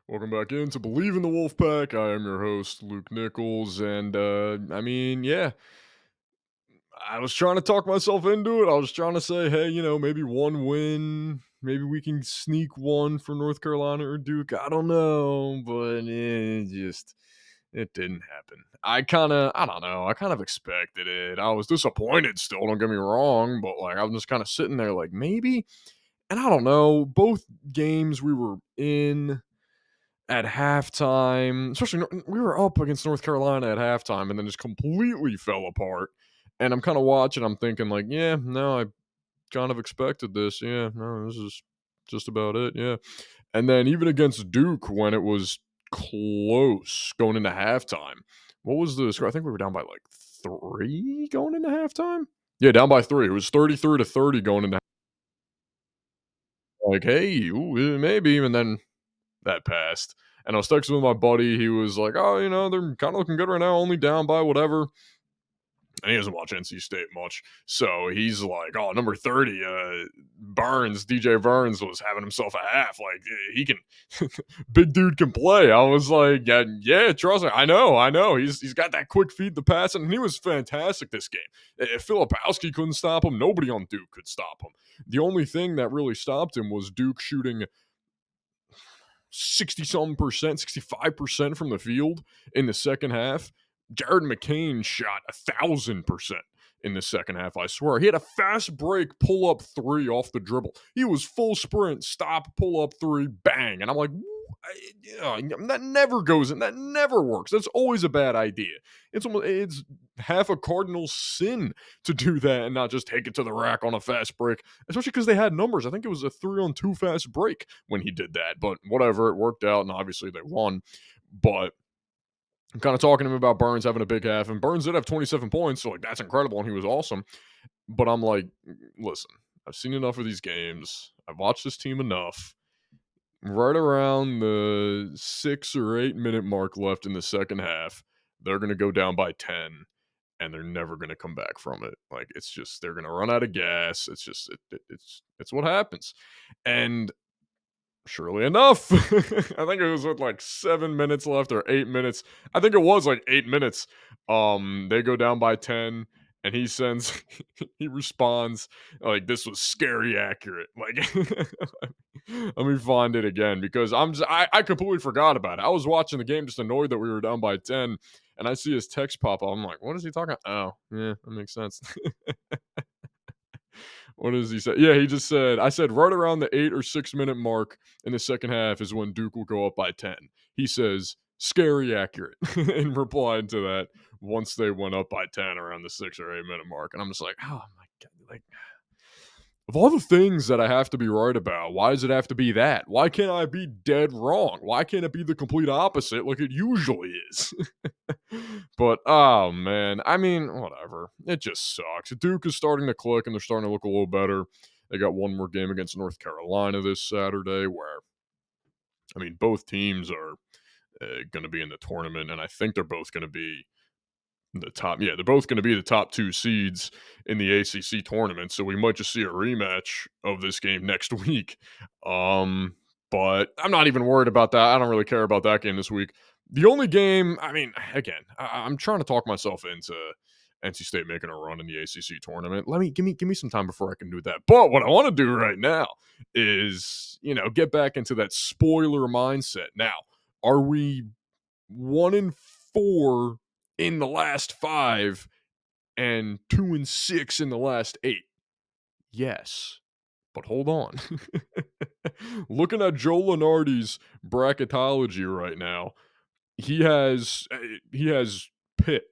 Welcome back in to Believe in the Wolfpack. I am your host, Luke Nichols. And, yeah, I was trying to talk myself into it. I was trying to say, hey, maybe one win. Maybe we can sneak one for North Carolina or Duke. I don't know. But it didn't happen. I don't know. I kind of expected it. I was disappointed still, don't get me wrong. But, like, I'm just kind of sitting there, like, maybe. And I don't know. Both games we were in at halftime, especially we were up against North Carolina at halftime and then just completely fell apart. And I'm kind of watching, I'm thinking, like, yeah, no, I kind of expected this. Yeah, no, this is just about it. Yeah. And then even against Duke, when it was close going into halftime, what was the score? I think we were down by like 3 going into halftime. Yeah, down by 3. It was 33-30 going into like, hey, ooh, maybe. And then that passed. And I was texting with my buddy. He was like, "Oh, they're kind of looking good right now, only down by whatever." And he doesn't watch NC State much, so he's like, "Oh, number 30, Burns, DJ Burns was having himself a half. Like he can, big dude can play." I was like, "Yeah, yeah, trust me, I know. He's got that quick feet to pass, and he was fantastic this game. If Filipowski couldn't stop him, nobody on Duke could stop him. The only thing that really stopped him was Duke shooting 60 something percent, 65% from the field in the second half. Jared McCain shot 1,000% in the second half, I swear. He had a fast break pull up 3 off the dribble. He was full sprint, stop, pull up 3, bang. And I'm like, that never goes in. That never works. That's always a bad idea. It's half a cardinal sin to do that and not just take it to the rack on a fast break, especially because they had numbers. I think it was a 3-on-2 fast break when he did that, but whatever, it worked out, and obviously they won. But I'm kind of talking to him about Burns having a big half, and Burns did have 27 points, so like that's incredible, and he was awesome. But I'm like, listen, I've seen enough of these games. I've watched this team enough. Right around the 6 or 8 minute mark left in the second half, they're going to go down by 10, and they're never going to come back from it. Like it's just they're going to run out of gas. It's just it's what happens. And surely enough, I think it was with like 7 minutes left or 8 minutes. I think it was like 8 minutes. They go down by 10, and he sends, he responds like this was scary accurate. Like, let me find it again because I completely forgot about it. I was watching the game, just annoyed that we were down by 10, and I see his text pop up. I'm like, what is he talking? Oh, yeah, that makes sense. What does he say? Yeah, he just said, I said right around the 8 or 6 minute mark in the second half is when Duke will go up by 10. He says, scary accurate in reply to that once they went up by 10 around the 6 or 8 minute mark. And I'm just like, oh my God. Like, of all the things that I have to be right about, why does it have to be that? Why can't I be dead wrong? Why can't it be the complete opposite like it usually is? But oh man, I mean, whatever. It just sucks. Duke is starting to click and they're starting to look a little better. They got one more game against North Carolina this Saturday, where I mean, both teams are going to be in the tournament, and I think they're both going to be the top. Yeah, they're both going to be the top 2 seeds in the ACC tournament. So we might just see a rematch of this game next week. But I'm not even worried about that. I don't really care about that game this week. The only game, I mean, again, I'm trying to talk myself into NC State making a run in the ACC tournament. Give me some time before I can do that. But what I want to do right now is, get back into that spoiler mindset. Now, are we 1-4 in the last 5 and 2-6 in the last 8? Yes. But hold on. Looking at Joe Lunardi's bracketology right now, he has Pitt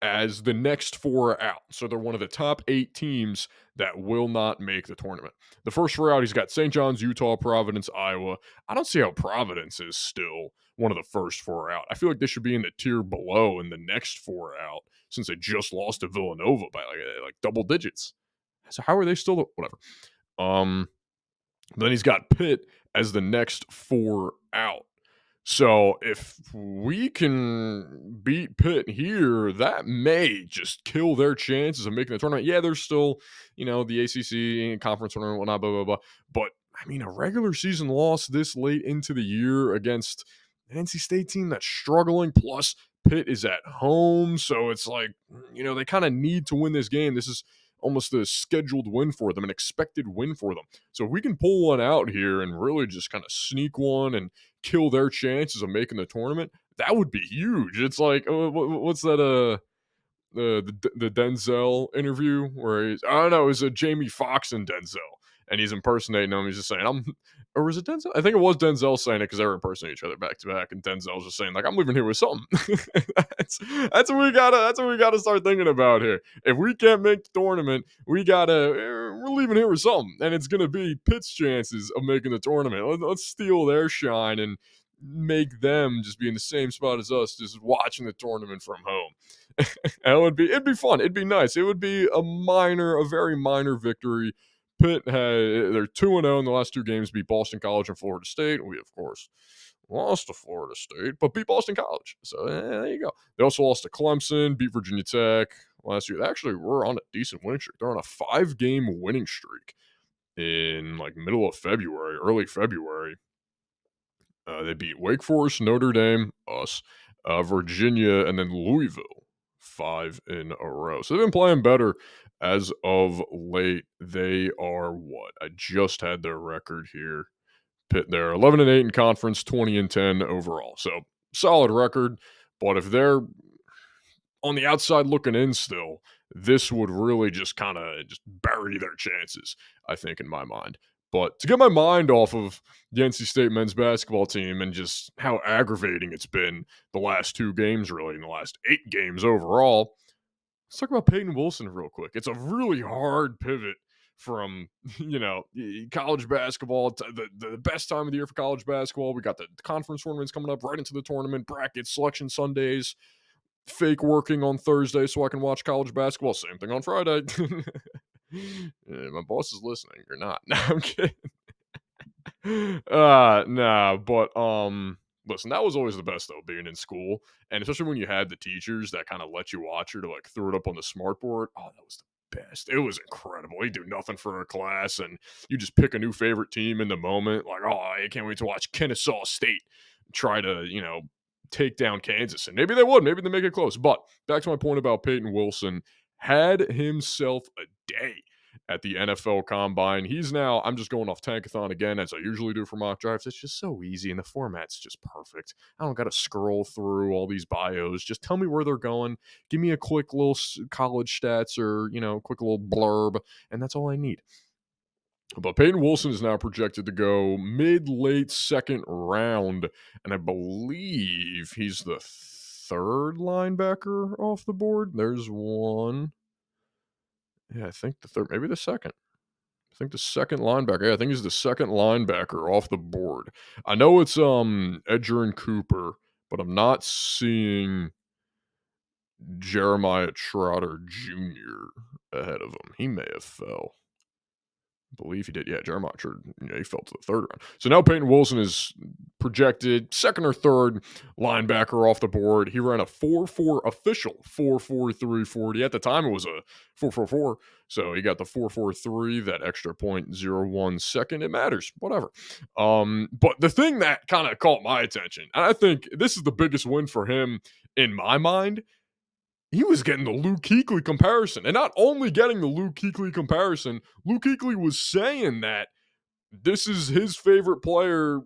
as the next 4 out. So they're one of the top 8 teams that will not make the tournament. The first 4 out, he's got St. John's, Utah, Providence, Iowa. I don't see how Providence is still one of the first 4 out. I feel like they should be in the tier below in the next 4 out since they just lost to Villanova by like double digits. So how are they still whatever? Then he's got Pitt as the next 4 out. So if we can beat Pitt here, that may just kill their chances of making the tournament. Yeah, there's still, the ACC conference tournament, whatnot, blah, blah, blah. But I mean, a regular season loss this late into the year against an NC State team that's struggling, plus Pitt is at home. So it's like, they kind of need to win this game. This is almost a scheduled win for them, an expected win for them. So if we can pull one out here and really just kind of sneak one and kill their chances of making the tournament, that would be huge. It's like, what's that? The Denzel interview where he's, I don't know, it was a Jamie Foxx and Denzel, and he's impersonating him. He's just saying, or was it Denzel? I think it was Denzel saying it because they were impersonating each other back to back, and Denzel's just saying, like, I'm leaving here with something. that's what we gotta start thinking about here. If we can't make the tournament, we're leaving here with something, and it's gonna be Pitt's chances of making the tournament. Let's steal their shine and make them just be in the same spot as us, just watching the tournament from home. And it'd be fun. It'd be nice. It would be a very minor victory. Pitt they're 2-0 in the last two games, beat Boston College and Florida State. We, of course, lost to Florida State, but beat Boston College. So there you go. They also lost to Clemson, beat Virginia Tech last year. They actually were on a decent winning streak. They're on a 5-game winning streak in like middle of February, early February. They beat Wake Forest, Notre Dame, us, Virginia, and then Louisville. 5 in a row. So they've been playing better as of late. They are what? I just had their record here. Pitt, they're 11-8 in conference, 20-10 overall. So solid record. But if they're on the outside looking in still, this would really just kind of just bury their chances, I think, in my mind. But to get my mind off of the NC State men's basketball team and just how aggravating it's been the last 2 games, really, in the last 8 games overall, let's talk about Payton Wilson real quick. It's a really hard pivot from, college basketball, to the best time of the year for college basketball. We got the conference tournaments coming up right into the tournament, brackets, selection Sundays, fake working on Thursday so I can watch college basketball. Same thing on Friday. My boss is listening. You're not. No, I'm kidding. Nah, but listen, that was always the best though, being in school, and especially when you had the teachers that kind of let you watch it or like threw it up on the smart board. Oh, that was the best. It was incredible. You do nothing for a class, and you just pick a new favorite team in the moment. Like, oh, I can't wait to watch Kennesaw State try to, take down Kansas, and maybe they would. Maybe they make it close. But back to my point about Payton Wilson, had himself a day at the NFL Combine. He's now, I'm just going off Tankathon again, as I usually do for mock drafts. It's just so easy, and the format's just perfect. I don't got to scroll through all these bios. Just tell me where they're going. Give me a quick little college stats or, quick little blurb, and that's all I need. But Payton Wilson is now projected to go mid-late second round, and I believe he's the 3rd linebacker off the board. There's one. Yeah, I think the 3rd, maybe the 2nd. I think the 2nd linebacker. Yeah, I think he's the 2nd linebacker off the board. I know it's Edgerrin Cooper, but I'm not seeing Jeremiah Trotter Jr. ahead of him. He may have fell. I believe he did. Yeah, Jeremiah Trotter, he fell to the 3rd round. So now Payton Wilson is projected 2nd or 3rd linebacker off the board. He ran a 4.4 official 4.43 40. At the time, it was a 4.44. So he got the 4.43, that extra 0.01 second. It matters, whatever. But the thing that kind of caught my attention, and I think this is the biggest win for him in my mind, he was getting the Luke Keuchly comparison. And not only getting the Luke Keuchly comparison, Luke Keuchly was saying that this is his favorite player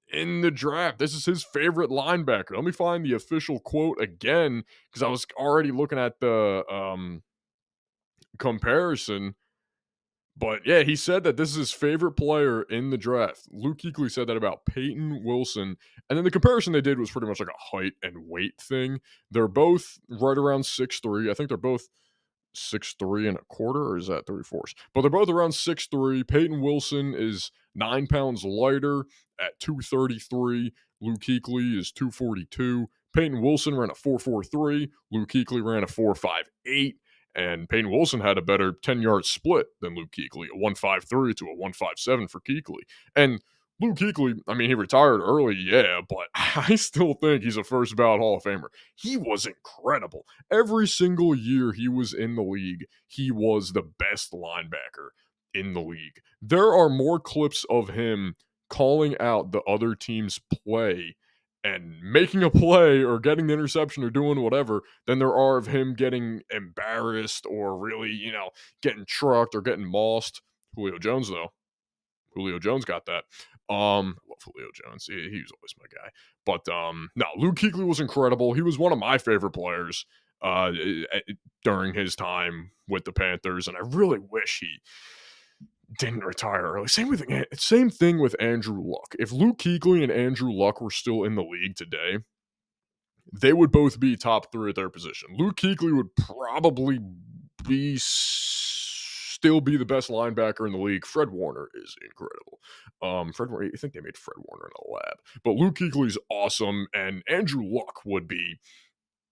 in the draft. This is his favorite linebacker. Let me find the official quote again, because I was already looking at the comparison. But yeah, he said that this is his favorite player in the draft. Luke Keuchly said that about Payton Wilson. And then the comparison they did was pretty much like a height and weight thing. They're both right around 6'3". I think they're both 6'3 and a quarter, or is that 3/4? But they're both around 6'3". Payton Wilson is 9 pounds lighter at 233. Luke Keuchly is 242. Payton Wilson ran a 4.43. Luke Keuchly ran a 4.58. And Payton Wilson had a better 10-yard split than Luke Keuchly, a 1.53 to a 1.57 for Keuchly. And Luke Keuchly, I mean, he retired early, yeah, but I still think he's a first ballot Hall of Famer. He was incredible. Every single year he was in the league, he was the best linebacker. in the league. There are more clips of him calling out the other team's play and making a play or getting the interception or doing whatever than there are of him getting embarrassed or really, getting trucked or getting mossed. Julio Jones, though. Julio Jones got that. Love Julio Jones. He was always my guy. But no, Luke Kuechly was incredible. He was one of my favorite players during his time with the Panthers, and I really wish he didn't retire early. Same thing with Andrew Luck. If Luke Kuechly and Andrew Luck were still in the league today, they would both be top 3 at their position. Luke Kuechly would probably still be the best linebacker in the league. Fred Warner is incredible. Fred Warner, I think they made Fred Warner in a lab. But Luke Kuechly's awesome, and Andrew Luck would be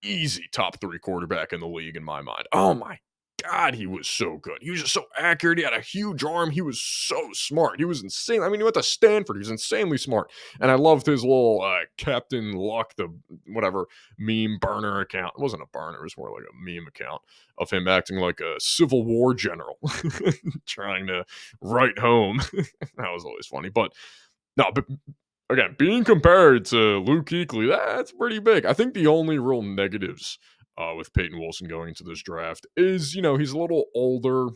easy top 3 quarterback in the league in my mind. Oh my God, he was so good. He was just so accurate. He had a huge arm. He was so smart. He was insane. I mean, he went to Stanford. He was insanely smart. And I loved his little Captain Luck, the whatever meme burner account. It wasn't a burner. It was more like a meme account of him acting like a Civil War general trying to write home. That was always funny. But no, but again, being compared to Luke Kuechly, that's pretty big. I think the only real negatives with Payton Wilson going into this draft is, he's a little older.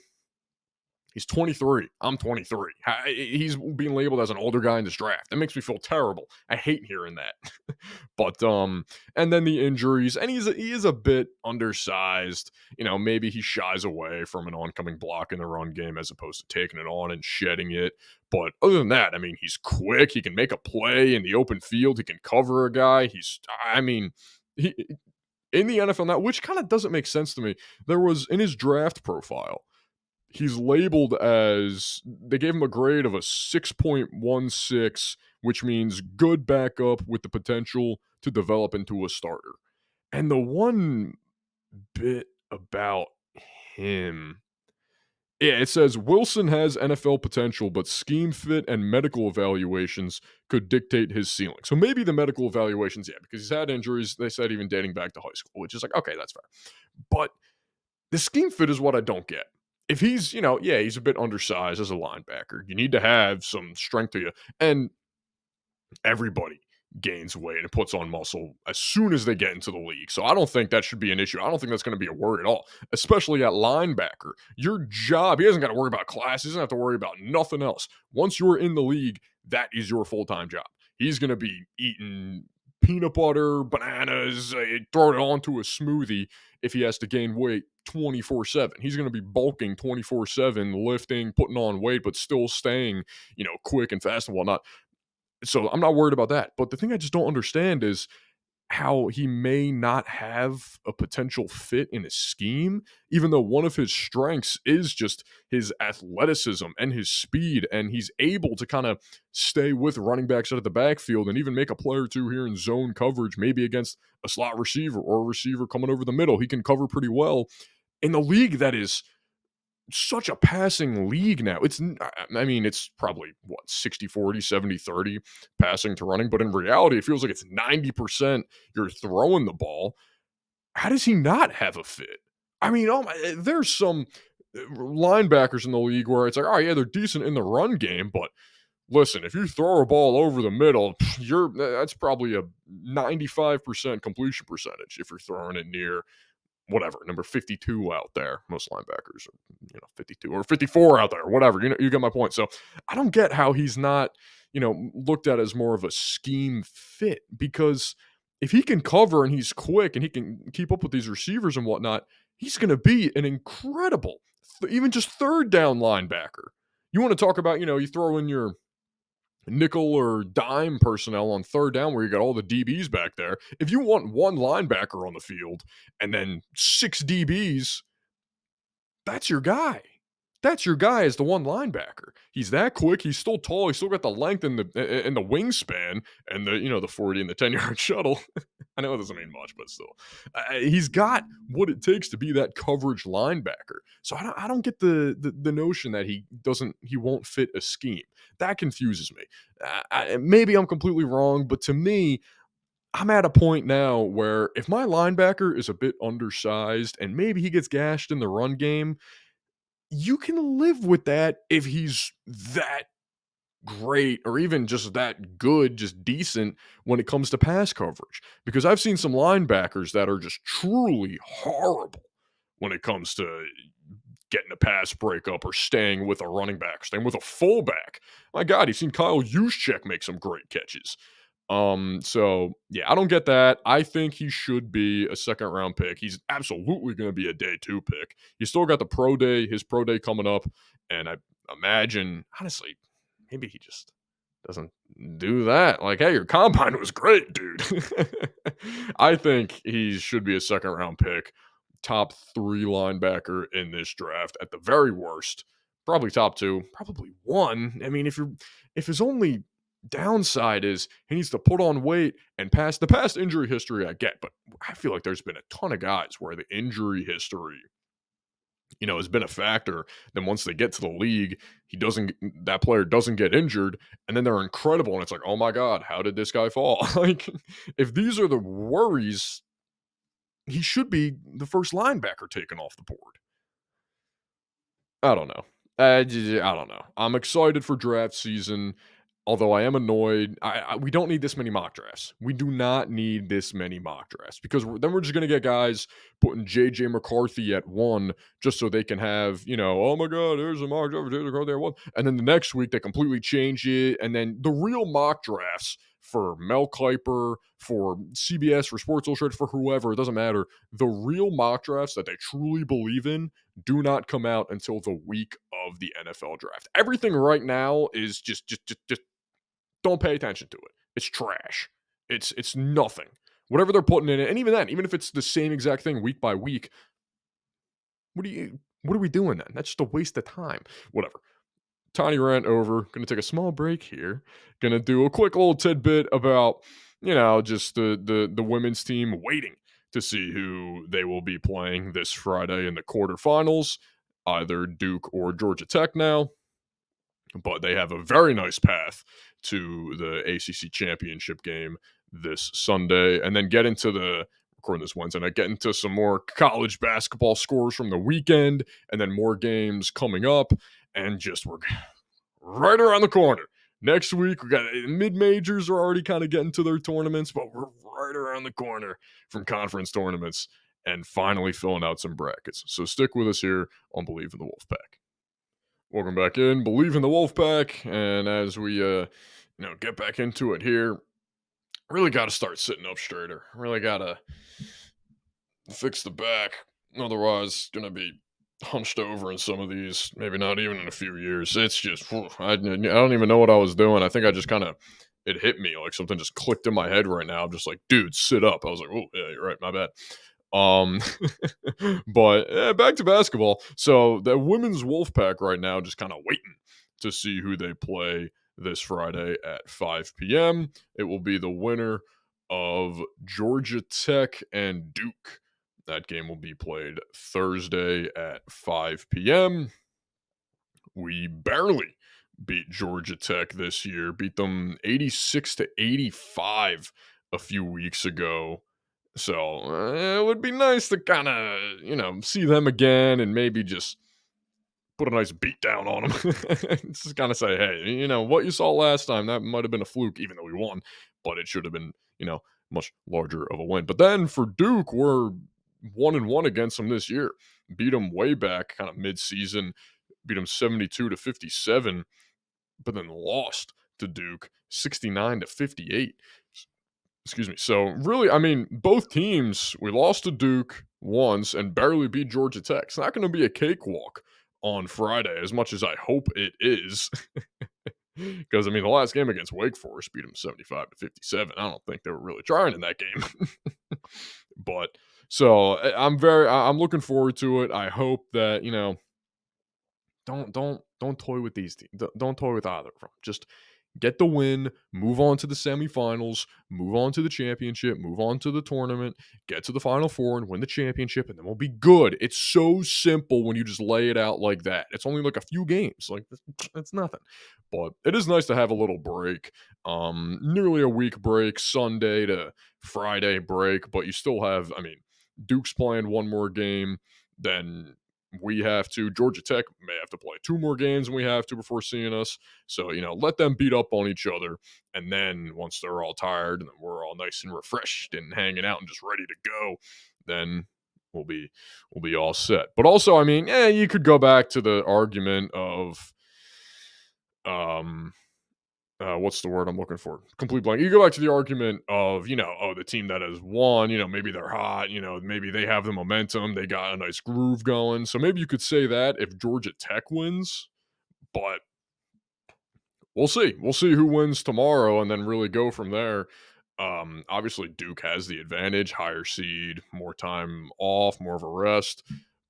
He's 23. I'm 23. He's being labeled as an older guy in this draft. That makes me feel terrible. I hate hearing that. But and then the injuries, and he is a bit undersized. Maybe he shies away from an oncoming block in the run game as opposed to taking it on and shedding it. But other than that, I mean, he's quick. He can make a play in the open field. He can cover a guy. He in the NFL now, which kind of doesn't make sense to me. There was in his draft profile, he's labeled as, they gave him a grade of a 6.16, which means good backup with the potential to develop into a starter. And the one bit about him, it says Wilson has NFL potential, but scheme fit and medical evaluations could dictate his ceiling. So maybe the medical evaluations, because he's had injuries, they said even dating back to high school, which is like, okay, that's fair. But the scheme fit is what I don't get. If he's, he's a bit undersized as a linebacker. You need to have some strength to you. And everybody gains weight and puts on muscle as soon as they get into the league. So I don't think that should be an issue. I don't think that's going to be a worry at all, especially at linebacker. Your job, he doesn't got to worry about class. He doesn't have to worry about nothing else. Once you're in the league, that is your full-time job. He's going to be eating peanut butter, bananas, throw it onto a smoothie if he has to gain weight 24/7. He's going to be bulking 24/7, lifting, putting on weight, but still staying, quick and fast and whatnot. So I'm not worried about that. But the thing I just don't understand is how he may not have a potential fit in his scheme, even though one of his strengths is just his athleticism and his speed, and he's able to kind of stay with running backs out of the backfield and even make a play or two here in zone coverage, maybe against a slot receiver or a receiver coming over the middle. He can cover pretty well in the league that is such a passing league now. It's probably 60-40, 70-30 passing to running, but in reality, it feels like it's 90% you're throwing the ball. How does he not have a fit? I mean, there's some linebackers in the league where it's like, oh yeah, they're decent in the run game, but listen, if you throw a ball over the middle, that's probably a 95% completion percentage if you're throwing it near whatever, number 52 out there. Most linebackers are, 52 or 54 out there, whatever. You get my point. So I don't get how he's not, looked at as more of a scheme fit, because if he can cover and he's quick and he can keep up with these receivers and whatnot, he's going to be an incredible, even just third down linebacker. You want to talk about, you throw in your nickel or dime personnel on third down where you got all the DBs back there. If you want one linebacker on the field and then 6 DBs, that's your guy. That's your guy as the one linebacker. He's that quick. He's still tall. He's still got the length and the wingspan and the 40 and the 10-yard shuttle. I know it doesn't mean much, but still, he's got what it takes to be that coverage linebacker. So I don't get the notion that he won't fit a scheme. That confuses me. Maybe I'm completely wrong, but to me, I'm at a point now where if my linebacker is a bit undersized and maybe he gets gashed in the run game, you can live with that if he's that great or even just that good, just decent when it comes to pass coverage. Because I've seen some linebackers that are just truly horrible when it comes to getting a pass breakup or staying with a running back, staying with a fullback. My God, you've seen Kyle Juszczyk make some great catches. So yeah, I don't get that. I think he should be a second round pick. He's absolutely going to be a day 2 pick. You still got the pro day, his pro day coming up, and I imagine honestly, maybe he just doesn't do that. Like, hey, your combine was great, dude. I think he should be a second round pick, top 3 linebacker in this draft at the very worst. Probably top 2, probably 1. I mean, if his only downside is he needs to put on weight and pass the past injury history I get, but I feel like there's been a ton of guys where the injury history has been a factor. Then once they get to the league, that player doesn't get injured, and then they're incredible. And it's like, oh my God, how did this guy fall? Like, if these are the worries, he should be the first linebacker taken off the board. I don't know. I don't know. I'm excited for draft season, although I am annoyed. We don't need this many mock drafts. We do not need this many mock drafts because then we're just going to get guys putting J.J. McCarthy at 1 just so they can have, oh my God, there's a mock draft for J.J. McCarthy at 1. And then the next week they completely change it. And then the real mock drafts for Mel Kiper, for CBS, for Sports Illustrated, for whoever, it doesn't matter. The real mock drafts that they truly believe in do not come out until the week of the NFL draft. Everything right now is just don't pay attention to it. It's trash. It's nothing. Whatever they're putting in it, and even then, even if it's the same exact thing week by week, what are we doing then? That's just a waste of time. Whatever. Tiny rant over. Gonna take a small break here. Gonna do a quick little tidbit about, just the women's team waiting to see who they will be playing this Friday in the quarterfinals, either Duke or Georgia Tech now. But they have a very nice path to the ACC Championship game this Sunday, and then get into recording this Wednesday night, get into some more college basketball scores from the weekend, and then more games coming up, and we're right around the corner. Next week, we got mid-majors are already kind of getting to their tournaments, but we're right around the corner from conference tournaments and finally filling out some brackets. So stick with us here on Believe in the Wolfpack. Welcome back in, Believe in the Wolfpack, and as we get back into it here, really got to start sitting up straighter. Really got to fix the back, otherwise gonna be hunched over in some of these. Maybe not even in a few years. It's just I don't even know what I was doing. I think I just it hit me like something just clicked in my head right now. I'm just like, dude, sit up. I was like, oh yeah, you're right, my bad. But back to basketball. So the women's Wolfpack right now just kind of waiting to see who they play this Friday at 5 p.m. It will be the winner of Georgia Tech and Duke. That game will be played Thursday at 5 p.m. We barely beat Georgia Tech this year, beat them 86-85 a few weeks ago. So it would be nice to kind of, see them again and maybe just put a nice beat down on them. Just kind of say, hey, what you saw last time, that might have been a fluke, even though we won, but it should have been, much larger of a win. But then for Duke, we're 1-1 against them this year. Beat them way back, kind of mid-season, beat them 72-57, but then lost to Duke 69-58. Excuse me. So really, I mean, both teams, we lost to Duke once and barely beat Georgia Tech. It's not going to be a cakewalk on Friday, as much as I hope it is. Because, I mean, the last game against Wake Forest beat them 75-57. I don't think they were really trying in that game. But, so I'm looking forward to it. I hope that, don't toy with these teams. Don't toy with either of them. Just get the win, move on to the semifinals, move on to the championship, move on to the tournament, get to the Final Four and win the championship, and then we'll be good. It's so simple when you just lay it out like that. It's only like a few games. Like, it's nothing. But it is nice to have a little break. Nearly a week break, Sunday to Friday break, but you still have, I mean, Duke's playing one more game, then we have to. Georgia Tech may have to play 2 more games than we have to before seeing us. So, let them beat up on each other. And then once they're all tired and we're all nice and refreshed and hanging out and just ready to go, then we'll be all set. But also, I mean, you could go back to the argument of what's the word I'm looking for? Complete blank. You go back to the argument of, the team that has won, maybe they're hot, maybe they have the momentum, they got a nice groove going. So maybe you could say that if Georgia Tech wins, but we'll see. We'll see who wins tomorrow and then really go from there. Obviously, Duke has the advantage, higher seed, more time off, more of a rest.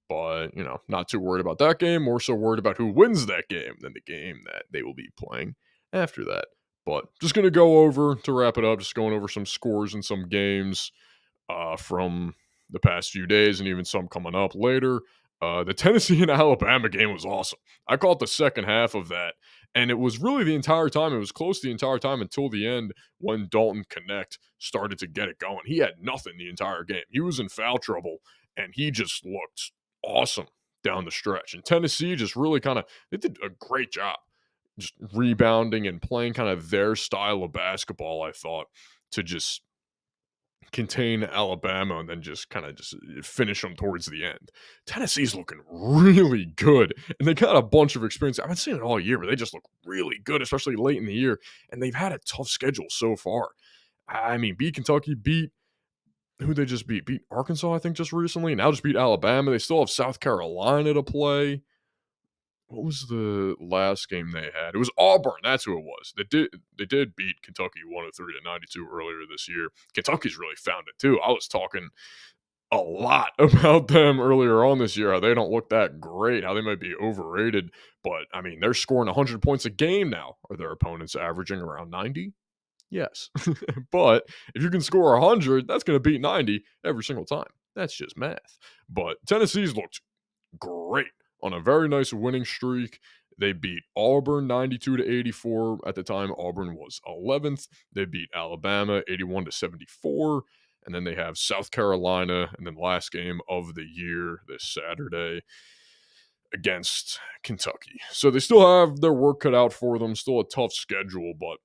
But, not too worried about that game. More so worried about who wins that game than the game that they will be playing after that. But just going to go over, to wrap it up, just going over some scores and some games from the past few days and even some coming up later. The Tennessee and Alabama game was awesome. I caught the second half of that, and it was really the entire time. It was close the entire time until the end when Dalton Connect started to get it going. He had nothing the entire game. He was in foul trouble, and he just looked awesome down the stretch. And Tennessee just really they did a great job just rebounding and playing kind of their style of basketball, I thought, to just contain Alabama and then just finish them towards the end. Tennessee's looking really good, and they got a bunch of experience. I've been seeing it all year, but they just look really good, especially late in the year, and they've had a tough schedule so far. I mean, beat Kentucky, beat who they just beat? Beat Arkansas, I think, just recently. Now just beat Alabama. They still have South Carolina to play. What was the last game they had? It was Auburn. That's who it was. They did beat Kentucky 103-92 earlier this year. Kentucky's really found it too. I was talking a lot about them earlier on this year. How they don't look that great. How they might be overrated. But I mean, they're scoring 100 points a game now. Are their opponents averaging around 90? Yes. But if you can score 100, that's going to beat 90 every single time. That's just math. But Tennessee's looked great on a very nice winning streak. They beat Auburn 92-84. At the time, Auburn was 11th. They beat Alabama 81-74. And then they have South Carolina, and then last game of the year this Saturday against Kentucky. So they still have their work cut out for them. Still a tough schedule, but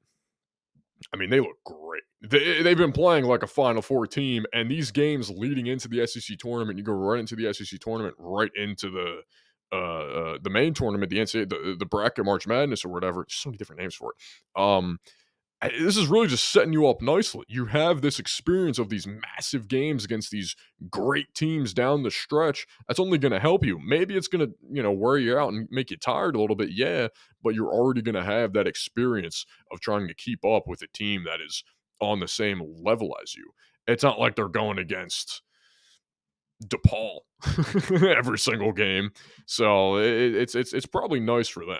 I mean, they look great. They've been playing like a Final Four team, and these games leading into the SEC tournament, you go right into the SEC tournament, right into the main tournament, the NCAA, the bracket March Madness or whatever. So many different names for it. This is really just setting you up nicely. You have this experience of these massive games against these great teams down the stretch. That's only going to help you. Maybe it's going to, wear you out and make you tired a little bit, yeah, but you're already going to have that experience of trying to keep up with a team that is on the same level as you. It's not like they're going against DePaul every single game. So it's probably nice for them.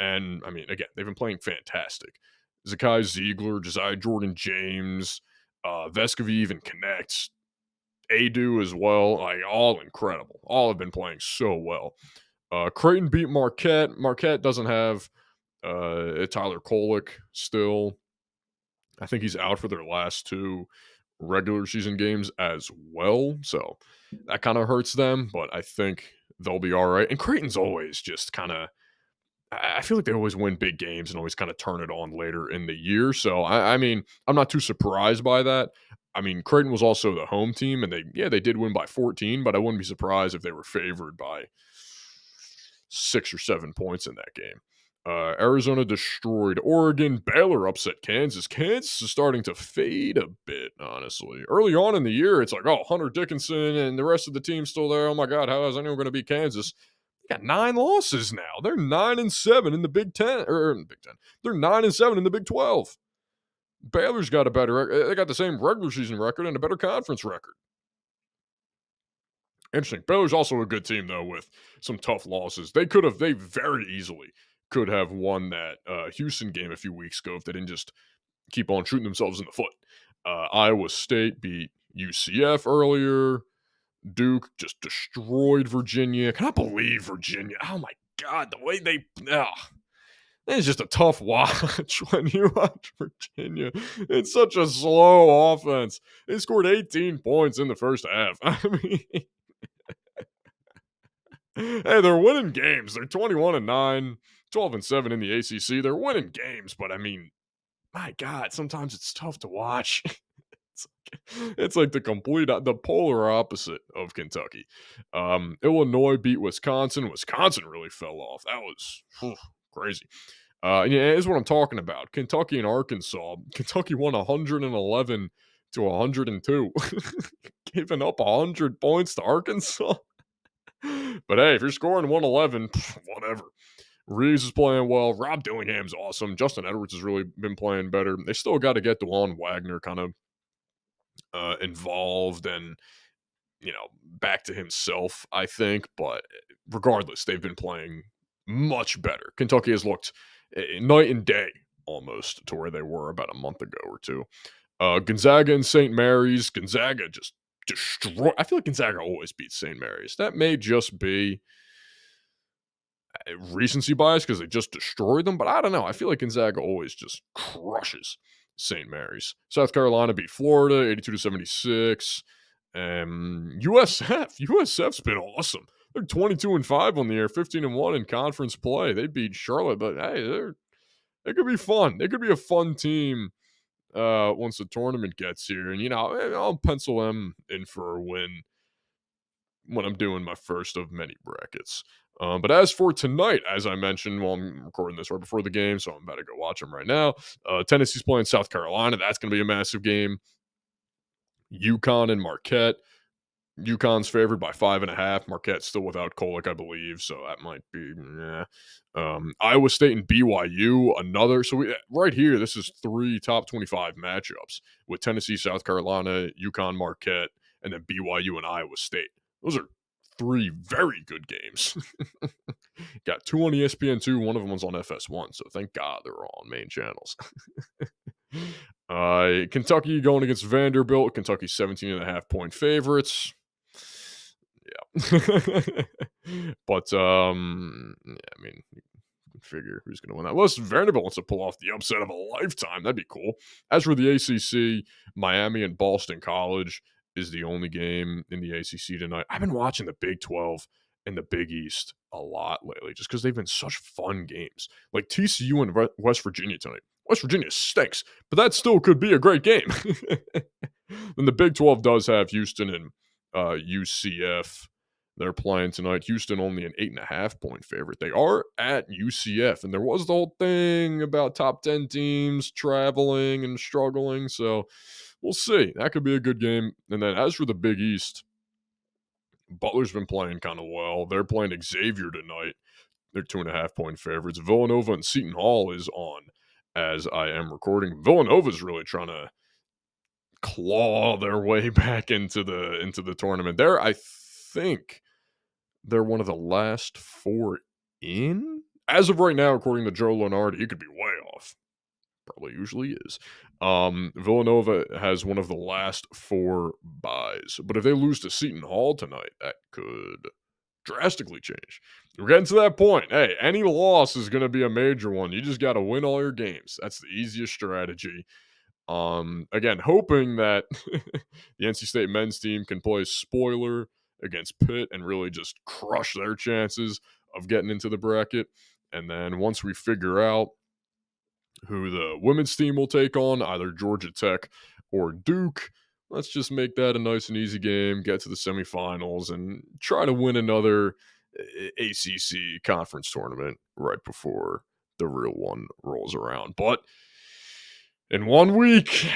And I mean, again, they've been playing fantastic. Zakai Ziegler, Josiah Jordan James, Vescovi even connects, Adu as well, like all incredible. All have been playing so well. Creighton beat Marquette. Marquette doesn't have Tyler Kolek still. I think he's out for their last 2 regular season games as well. So that kind of hurts them, but I think they'll be all right. And Creighton's always just I feel like they always win big games and always kind of turn it on later in the year. So, I mean, I'm not too surprised by that. I mean, Creighton was also the home team, and they did win by 14, but I wouldn't be surprised if they were favored by 6 or 7 points in that game. Arizona destroyed Oregon. Baylor upset Kansas. Kansas is starting to fade a bit, honestly. Early on in the year, it's like, oh, Hunter Dickinson and the rest of the team's still there. Oh, my God, how is anyone going to beat Kansas? They got 9 losses now. They're 9-7 in the Big Ten. They're 9-7 in the Big 12. Baylor's got a better. They got the same regular season record and a better conference record. Interesting. Baylor's also a good team though, with some tough losses. They very easily could have won that Houston game a few weeks ago if they didn't just keep on shooting themselves in the foot. Iowa State beat UCF earlier. Duke just destroyed Virginia. Can I believe Virginia? Oh my God, the way they. It's just a tough watch when you watch Virginia. It's such a slow offense. They scored 18 points in the first half. I mean, Hey, they're winning games. They're 21-9, 12-7 in the ACC. They're winning games, but I mean, my God, sometimes it's tough to watch. It's like the polar opposite of Kentucky. Illinois beat Wisconsin. Wisconsin really fell off. That was crazy. Yeah, is what I'm talking about. Kentucky and Arkansas. Kentucky won 111 to 102, giving up 100 points to Arkansas. But hey, if you're scoring 111, whatever. Reeves is playing well. Rob Dillingham's awesome. Justin Edwards has really been playing better. They still got to get DeJuan Wagner kind of involved and back to himself, I think. But regardless, they've been playing much better. Kentucky has looked night and day almost to where they were about a month ago or two. Gonzaga and St. Mary's. Gonzaga just destroy. I feel like Gonzaga always beats St. Mary's. That may just be recency bias because they just destroyed them, but I don't know. I feel like Gonzaga always just crushes St. Mary's. South Carolina beat Florida 82-76. USF's been awesome. They're 22-5 on the year, 15-1 in conference play. They beat Charlotte, but hey, they could be fun. They could be a fun team once the tournament gets here. And I'll pencil them in for a win when I'm doing my first of many brackets. But as for tonight, as I mentioned, I'm recording this right before the game, so I'm about to go watch them right now. Tennessee's playing South Carolina. That's going to be a massive game. UConn and Marquette. UConn's favored by 5.5. Marquette's still without Kolek, I believe, so that might be. Iowa State and BYU, another. So right here, this is 3 top 25 matchups with Tennessee, South Carolina, UConn, Marquette, and then BYU and Iowa State. Those are 3 very good games. Got 2 on ESPN2. One of them was on FS1, so thank God they're all on main channels. Kentucky going against Vanderbilt. Kentucky 17.5-point favorites. Yeah. But, I mean, you can figure who's going to win that. Unless Vanderbilt wants to pull off the upset of a lifetime. That'd be cool. As for the ACC, Miami and Boston College is the only game in the ACC tonight. I've been watching the Big 12 and the Big East a lot lately just because they've been such fun games. Like TCU and West Virginia tonight. West Virginia stinks, but that still could be a great game. Then the Big 12 does have Houston and UCF. They're playing tonight. Houston only an 8.5-point favorite. They are at UCF, and there was the whole thing about top 10 teams traveling and struggling, so we'll see. That could be a good game. And then as for the Big East, Butler's been playing kind of well. They're playing Xavier tonight. They're 2.5-point favorites. Villanova and Seton Hall is on as I am recording. Villanova's really trying to claw their way back into the tournament. I think they're one of the last 4 in. As of right now, according to Joe Lunardi, he could be way off. Probably usually is. Villanova has one of the last 4 buys. But if they lose to Seton Hall tonight, that could drastically change. We're getting to that point. Hey, any loss is going to be a major one. You just got to win all your games. That's the easiest strategy. Again, hoping that the NC State men's team can play spoiler against Pitt and really just crush their chances of getting into the bracket. And then once we figure out who the women's team will take on, either Georgia Tech or Duke, let's just make that a nice and easy game, get to the semifinals, and try to win another ACC conference tournament right before the real one rolls around. But in 1 week,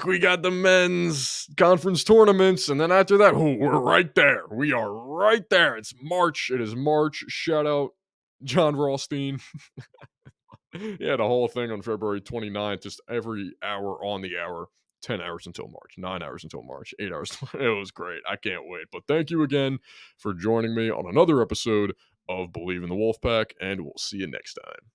we got the men's conference tournaments, and then after that, we're right there. We are right there. It's March. It is March. Shout out John Rothstein. He had a whole thing on February 29th, just every hour on the hour, 10 hours until March, 9 hours until March, 8 hours. It was great. I can't wait. But thank you again for joining me on another episode of Believe in the Wolfpack, and we'll see you next time.